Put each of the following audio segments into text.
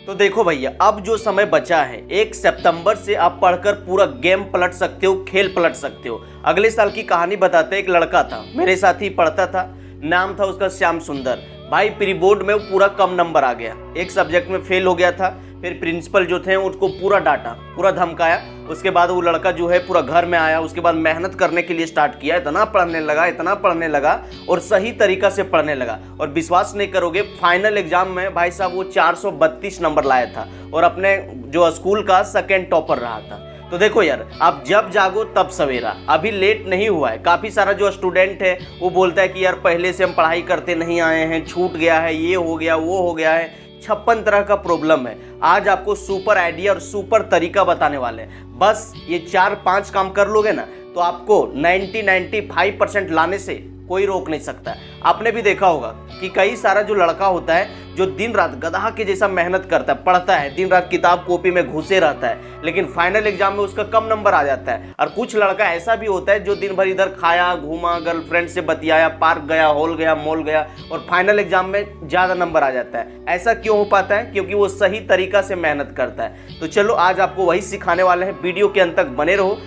तो देखो भैया, अब जो समय बचा है 1 सितंबर से आप पढ़कर पूरा गेम पलट सकते हो, खेल पलट सकते हो। अगले साल की कहानी बताते हैं। एक लड़का था, मेरे साथ ही पढ़ता था, नाम था उसका श्याम सुंदर। भाई प्री बोर्ड में वो पूरा कम नंबर आ गया, एक सब्जेक्ट में फेल हो गया था। फिर प्रिंसिपल जो थे उसको पूरा डांटा, पूरा धमकाया। उसके बाद वो लड़का जो है पूरा घर में आया, उसके बाद मेहनत करने के लिए स्टार्ट किया, इतना पढ़ने लगा और सही तरीका से पढ़ने लगा। और विश्वास नहीं करोगे, फाइनल एग्जाम में भाई साहब वो 432 नंबर लाया था और अपने जो स्कूल का सेकेंड टॉपर रहा था। तो देखो यार, आप जब जागो तब सवेरा, अभी लेट नहीं हुआ है। काफ़ी सारा जो स्टूडेंट है वो बोलता है कि यार पहले से हम पढ़ाई करते नहीं आए हैं, छूट गया है, ये हो गया वो हो गया है। 56 तरह का प्रॉब्लम है। आज आपको सुपर आइडिया और सुपर तरीका बताने वाले हैं। बस ये 4-5 काम कर लोगे ना तो आपको 95% लाने से कोई रोक नहीं सकता। आपने भी देखा होगा कि कई सारा जो लड़का होता है जो दिन रात गधा के जैसा मेहनत करता है, पढ़ता है, दिन रात किताब कॉपी में घुसे रहता है, लेकिन फाइनल एग्जाम में उसका कम नंबर आ जाता है। और कुछ लड़का ऐसा भी होता है जो दिन भर इधर खाया घूमा, गर्लफ्रेंड से बतियाया, पार्क गया, हॉल गया, मॉल गया और फाइनल एग्जाम में ज़्यादा नंबर आ जाता है। ऐसा क्यों हो पाता है? क्योंकि वो सही तरीका से मेहनत करता है। तो चलो आज आपको वही सिखाने वाले हैं, वीडियो के अंत तक बने रहो।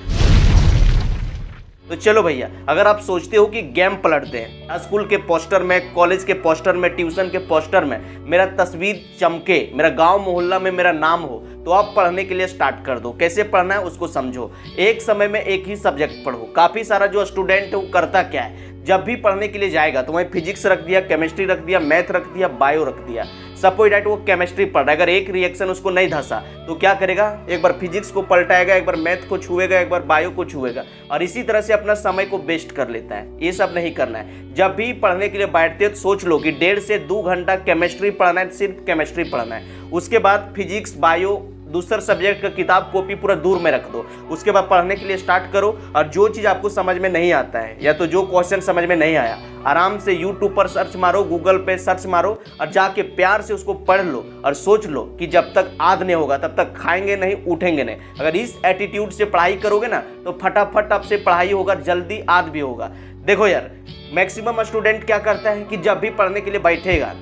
तो चलो भैया, अगर आप सोचते हो कि गेम पलटते हैं, स्कूल के पोस्टर में, कॉलेज के पोस्टर में, ट्यूशन के पोस्टर में मेरा तस्वीर चमके, मेरा गांव मोहल्ला में मेरा नाम हो, तो आप पढ़ने के लिए स्टार्ट कर दो। कैसे पढ़ना है उसको समझो। एक समय में एक ही सब्जेक्ट पढ़ो। काफ़ी सारा जो स्टूडेंट है वो करता क्या है, जब भी पढ़ने के लिए जाएगा तो वहीं फिजिक्स रख दिया, केमिस्ट्री रख दिया, मैथ रख दिया, बायो रख दिया। सपोज दैट वो केमिस्ट्री पढ़ रहा है, अगर एक रिएक्शन उसको नहीं धंसा तो क्या करेगा, एक बार फिजिक्स को पलटाएगा, एक बार मैथ को छुएगा, एक बार बायो को छुएगा और इसी तरह से अपना समय को वेस्ट कर लेता है। ये सब नहीं करना है। जब भी पढ़ने के लिए बैठते हो तो सोच लो कि 1.5 से 2 घंटा केमिस्ट्री पढ़ना है, सिर्फ केमिस्ट्री पढ़ना है। उसके बाद फिजिक्स, बायो, दूसरा सब्जेक्ट का किताब कॉपी पूरा दूर में रख दो। उसके बाद पढ़ने के लिए स्टार्ट करो और जो चीज़ आपको समझ में नहीं आता है या तो जो क्वेश्चन समझ में नहीं आया, आराम से यूट्यूब पर सर्च मारो, गूगल पे सर्च मारो और जाके प्यार से उसको पढ़ लो और सोच लो कि जब तक आद नहीं होगा तब तक खाएंगे नहीं, उठेंगे नहीं। अगर इस एटीट्यूड से पढ़ाई करोगे ना तो फटाफट आपसे पढ़ाई होगा, जल्दी आद भी होगा। देखो यार, मैक्सिमम स्टूडेंट क्या करता है कि जब भी पढ़ने के लिए बैठेगा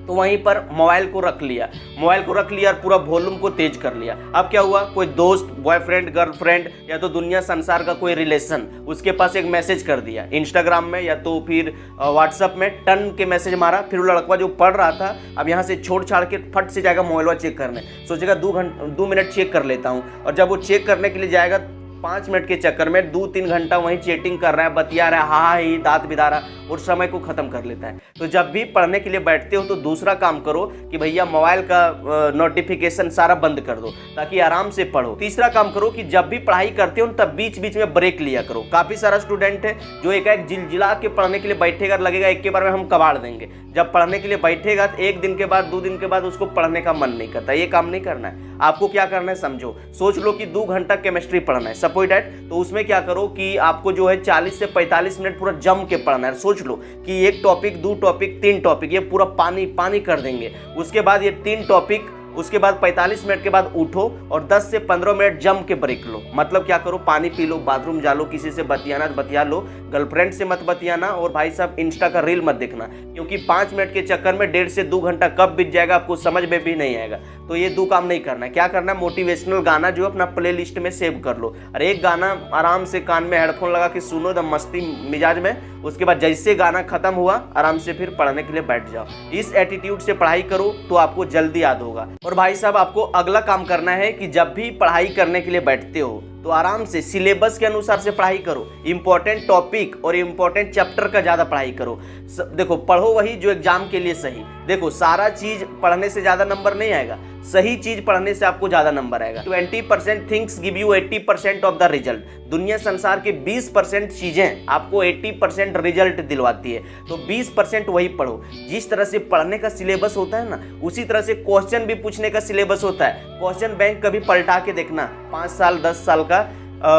तो वहीं पर मोबाइल को रख लिया और पूरा वॉल्यूम को तेज कर लिया। अब क्या हुआ, कोई दोस्त, बॉयफ्रेंड, गर्लफ्रेंड या तो दुनिया संसार का कोई रिलेशन उसके पास एक मैसेज कर दिया इंस्टाग्राम में या तो फिर व्हाट्सअप में, टन के मैसेज मारा। फिर वो लड़का जो पढ़ रहा था अब यहाँ से छोड़ छाड़ के फट से जाएगा मोबाइल चेक करने, सोचेगा 2 मिनट चेक कर लेता हूँ। और जब वो चेक करने के लिए जाएगा 5 मिनट के चक्कर में 2-3 घंटा वहीं चैटिंग कर रहा है, बतिया रहा है, हा ही दांत बिदा रहा और समय को खत्म कर लेता है। तो जब भी पढ़ने के लिए बैठते हो तो दूसरा काम करो कि भैया मोबाइल का नोटिफिकेशन सारा बंद कर दो ताकि आराम से पढ़ो। तीसरा काम करो कि जब भी पढ़ाई करते हो तब बीच बीच में ब्रेक लिया करो। काफ़ी सारा स्टूडेंट है जो एक जिलजिला के पढ़ने के लिए बैठेगा, लगेगा एक के बार में हम कबाड़ देंगे। जब पढ़ने के लिए बैठेगा तो 1 दिन के बाद, 2 दिन के बाद उसको पढ़ने का मन नहीं करता। ये काम नहीं करना है। आपको क्या करना है समझो। सोच लो कि 2 घंटा केमिस्ट्री पढ़ना है सपोज दैट, तो उसमें क्या करो कि आपको जो है 40 से 45 मिनट पूरा जम के पढ़ना है। सोच लो कि 1 टॉपिक, 2 टॉपिक, 3 टॉपिक, ये पूरा पानी पानी कर देंगे। उसके बाद ये 3 टॉपिक, उसके बाद 45 मिनट के बाद उठो और 10 से 15 मिनट जम के ब्रेक लो। मतलब क्या करो, पानी पी लो, बाथरूम जा लो, किसी से बतियाना बतिया लो, गर्लफ्रेंड से मत बतियाना और भाई साहब इंस्टा का रील मत देखना, क्योंकि 5 मिनट के चक्कर में 1.5 से 2 घंटा कब बीत जाएगा आपको समझ में भी नहीं आएगा। तो ये 2 काम नहीं करना है। क्या करना है, मोटिवेशनल गाना जो अपना प्ले लिस्ट में सेव कर लो और एक गाना आराम से कान में हेडफोन लगा के सुनो एकदम मस्ती मिजाज में। उसके बाद जैसे गाना खत्म हुआ आराम से फिर पढ़ने के लिए बैठ जाओ। इस एटीट्यूड से पढ़ाई करो तो आपको जल्दी याद होगा। और भाई साहब आपको अगला काम करना है कि जब भी पढ़ाई करने के लिए बैठते हो तो आराम से सिलेबस के अनुसार से पढ़ाई करो। इंपॉर्टेंट टॉपिक और इंपॉर्टेंट चैप्टर का ज़्यादा पढ़ाई करो। देखो, पढ़ो वही जो एग्जाम के लिए सही। देखो, सारा चीज़ पढ़ने से ज़्यादा नंबर नहीं आएगा, सही चीज़ पढ़ने से आपको ज़्यादा नंबर आएगा। 20% things give you 80% of the result. दुनिया संसार के 20% चीज़ें आपको 80% रिजल्ट दिलवाती है। तो 20% वही पढ़ो। जिस तरह से पढ़ने का सिलेबस होता है ना, उसी तरह से क्वेश्चन भी पूछने का सिलेबस होता है। क्वेश्चन बैंक कभी पलटा के देखना, 5 साल 10 साल का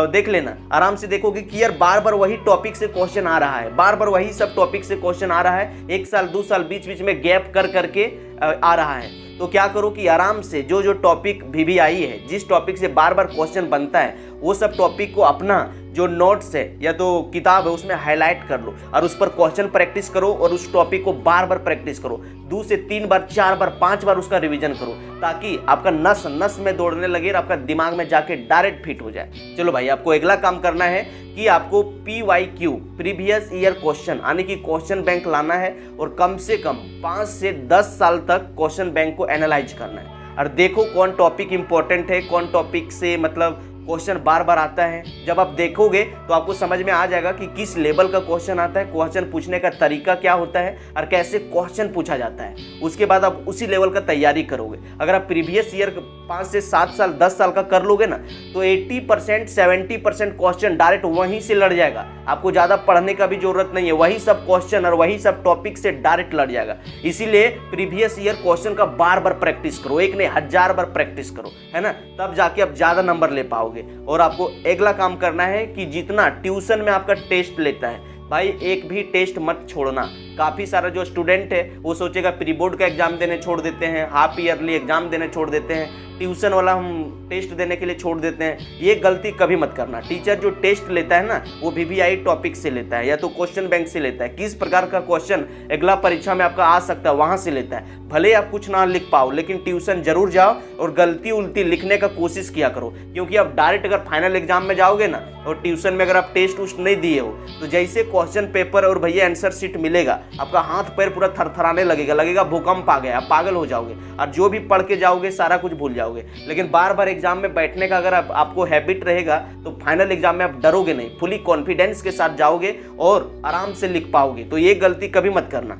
देख लेना, आराम से देखोगे कि यार बार बार वही टॉपिक से क्वेश्चन आ रहा है, बार बार वही सब टॉपिक से क्वेश्चन आ रहा है। 1 साल 2 साल बीच बीच में गैप कर करके आ रहा है। तो क्या करो कि आराम से जो जो टॉपिक भी आई है, जिस टॉपिक से बार बार क्वेश्चन बनता है, वो सब टॉपिक को अपना जो नोट्स है या तो किताब है उसमें हाईलाइट कर लो और उस पर क्वेश्चन प्रैक्टिस करो और उस टॉपिक को बार बार प्रैक्टिस करो, 2 से 3 बार 4 बार 5 बार उसका रिवीजन करो, ताकि आपका नस नस में दौड़ने लगे और आपका दिमाग में जाके डायरेक्ट फिट हो जाए। चलो भाई, आपको अगला काम करना है कि आपको PYQ प्रीवियस ईयर क्वेश्चन यानी कि क्वेश्चन बैंक लाना है और कम से कम 5 से 10 साल तक क्वेश्चन बैंक को एनालाइज करना है और देखो कौन टॉपिक इंपॉर्टेंट है, कौन टॉपिक से मतलब क्वेश्चन बार बार आता है। जब आप देखोगे तो आपको समझ में आ जाएगा कि किस लेवल का क्वेश्चन आता है, क्वेश्चन पूछने का तरीका क्या होता है और कैसे क्वेश्चन पूछा जाता है। उसके बाद आप उसी लेवल का तैयारी करोगे। अगर आप प्रीवियस ईयर 5 से 7 साल 10 साल का कर लोगे ना तो 80% 70% क्वेश्चन डायरेक्ट वहीं से लड़ जाएगा। आपको ज़्यादा पढ़ने का भी जरूरत नहीं है, वही सब क्वेश्चन और वही सब टॉपिक से डायरेक्ट लड़ जाएगा। इसीलिए प्रीवियस ईयर क्वेश्चन का बार बार प्रैक्टिस करो, एक नहीं 1000 बार प्रैक्टिस करो, है ना, तब जाके आप ज़्यादा नंबर ले पाओगे। और आपको अगला काम करना है कि जितना ट्यूशन में आपका टेस्ट लेता है भाई, एक भी टेस्ट मत छोड़ना। काफ़ी सारा जो स्टूडेंट है वो सोचेगा प्री बोर्ड का एग्जाम देने छोड़ देते हैं, हाफ ईयरली एग्जाम देने छोड़ देते हैं, ट्यूशन वाला हम टेस्ट देने के लिए छोड़ देते हैं। ये गलती कभी मत करना। टीचर जो टेस्ट लेता है ना वो VVI टॉपिक से लेता है या तो क्वेश्चन बैंक से लेता है। किस प्रकार का क्वेश्चन अगला परीक्षा में आपका आ सकता है वहाँ से लेता है। भले आप कुछ ना लिख पाओ लेकिन ट्यूशन जरूर जाओ और गलती उल्टी लिखने का कोशिश किया करो, क्योंकि आप डायरेक्ट अगर फाइनल एग्जाम में जाओगे ना और ट्यूशन में अगर आप टेस्ट उस्ट नहीं दिए हो तो जैसे क्वेश्चन पेपर और भैया आंसर शीट मिलेगा आपका हाथ पैर पूरा थरथराने लगेगा भूकंप आ गया, आप पागल हो जाओगे और जो भी पढ़ के जाओगे सारा कुछ भूल जाओगे। लेकिन बार बार एग्जाम में बैठने का अगर आपको हैबिट रहेगा तो फाइनल एग्जाम में आप डरोगे नहीं, फुली कॉन्फिडेंस के साथ जाओगे और आराम से लिख पाओगे। तो ये गलती कभी मत करना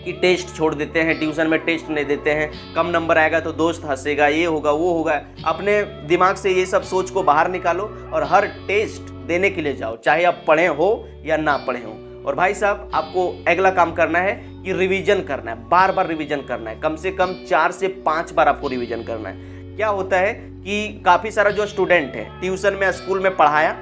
कि टेस्ट छोड़ देते हैं, ट्यूशन में टेस्ट नहीं देते हैं, कम नंबर आएगा तो दोस्त हंसेगा, ये होगा वो होगा। अपने दिमाग से ये सब सोच को बाहर निकालो और हर टेस्ट देने के लिए जाओ, चाहे आप पढ़े हो या ना पढ़े हो। और भाई साहब, आपको अगला काम करना है कि रिवीजन करना है, बार बार रिवीजन करना है, कम से कम 4 से 5 बार आपको रिवीजन करना है। क्या होता है कि काफ़ी सारा जो स्टूडेंट है ट्यूशन में स्कूल में पढ़ाया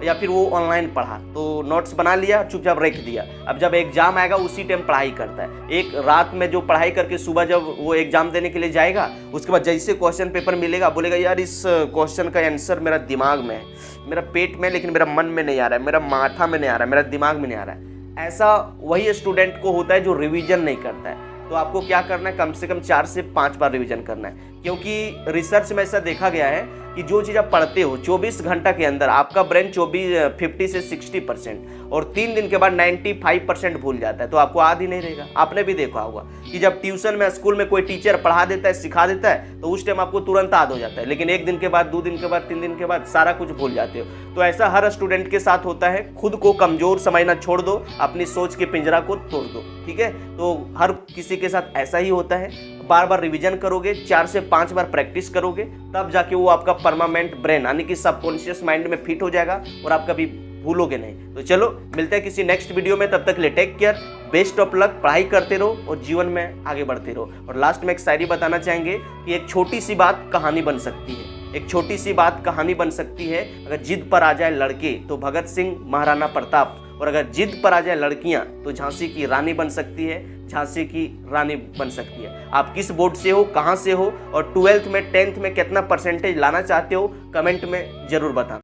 या फिर वो ऑनलाइन पढ़ा तो नोट्स बना लिया, चुपचाप रख दिया। अब जब एग्जाम आएगा उसी टाइम पढ़ाई करता है। एक रात में जो पढ़ाई करके सुबह जब वो एग्जाम देने के लिए जाएगा उसके बाद जैसे क्वेश्चन पेपर मिलेगा बोलेगा यार इस क्वेश्चन का आंसर मेरा दिमाग में है, मेरा पेट में, लेकिन मेरा मन में नहीं आ रहा है, मेरा माथा में नहीं आ रहा है, मेरा दिमाग में नहीं आ रहा है। ऐसा वही स्टूडेंट को होता है जो रिवीजन नहीं करता है। तो आपको क्या करना है, कम से कम 4 से 5 बार रिवीजन करना है, क्योंकि रिसर्च में ऐसा देखा गया है कि जो चीज़ आप पढ़ते हो 24 घंटा के अंदर आपका ब्रेन 50 से 60% और 3 दिन के बाद 95% भूल जाता है। तो आपको याद ही नहीं रहेगा। आपने भी देखा होगा कि जब ट्यूशन में स्कूल में कोई टीचर पढ़ा देता है, सिखा देता है तो उस टाइम आपको तुरंत याद हो जाता है, लेकिन 1 दिन के बाद, 2 दिन के बाद, 3 दिन के बाद सारा कुछ भूल जाते हो। तो ऐसा हर स्टूडेंट के साथ होता है। खुद को कमजोर समझना छोड़ दो, अपनी सोच के पिंजरा को तोड़ दो, ठीक है। तो हर किसी के साथ ऐसा ही होता है। बार बार रिवीजन करोगे, 4 से 5 बार प्रैक्टिस करोगे, तब जाके वो आपका परमानेंट ब्रेन यानी कि सबकॉन्शियस माइंड में फिट हो जाएगा और आप कभी भूलोगे नहीं। तो चलो मिलते हैं किसी नेक्स्ट वीडियो में, तब तक ले take care, best of luck, पढ़ाई करते रहो और जीवन में आगे बढ़ते रहो। और लास्ट में एक शायरी बताना चाहेंगे कि एक छोटी सी बात कहानी बन सकती है, एक छोटी सी बात कहानी बन सकती है। अगर जिद पर आ जाए लड़के तो भगत सिंह, महाराणा प्रताप, और अगर जिद पर आ जाए लड़कियां तो झांसी की रानी बन सकती है, झांसी की रानी बन सकती है। आप किस बोर्ड से हो, कहां से हो और 12th में 10th में कितना परसेंटेज लाना चाहते हो, कमेंट में जरूर बताना।